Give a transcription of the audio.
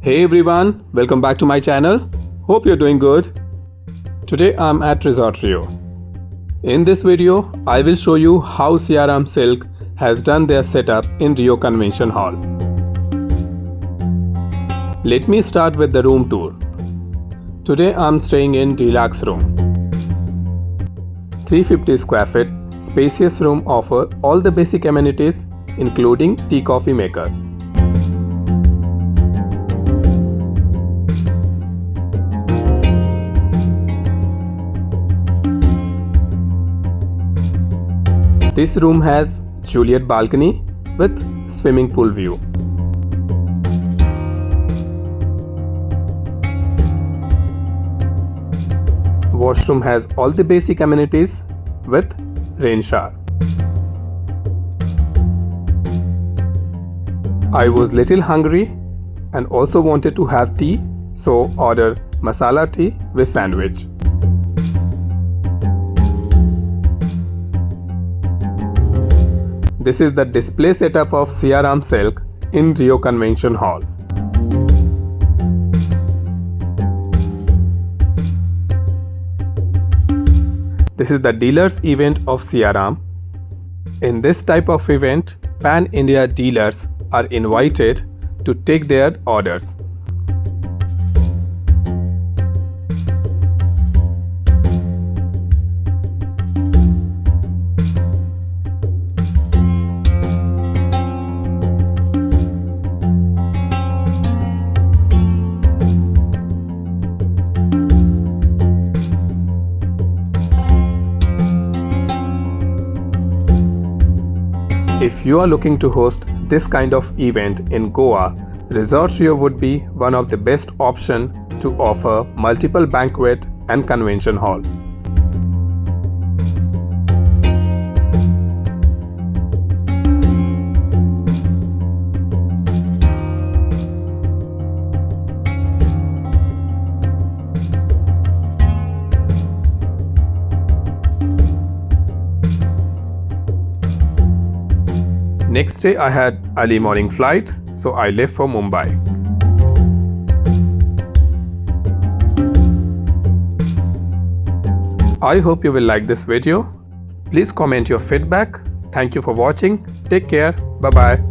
Hey everyone, welcome back to my channel. Hope you're doing good. Today I'm at Resort Rio. In this video, I will show you how Siyaram Silk has done their setup in Rio Convention Hall. Let me start with the room tour. Today I'm staying in Deluxe room. 350 square feet, spacious room offer all the basic amenities including tea coffee maker. This room has Juliet balcony with swimming pool view. Washroom has all the basic amenities with rain shower. I was little hungry and also wanted to have tea, so ordered masala tea with sandwich. This is the display setup of Siyaram Silk in Rio Convention Hall. This is the dealers event of Siyaram. In this type of event, pan-India dealers are invited to take their orders. If you are looking to host this kind of event in Goa, Resort Rio would be one of the best options to offer multiple banquet and convention hall. Next day I had early morning flight, so I left for Mumbai. I hope you will like this video. Please comment your feedback. Thank you for watching. Take care. Bye bye.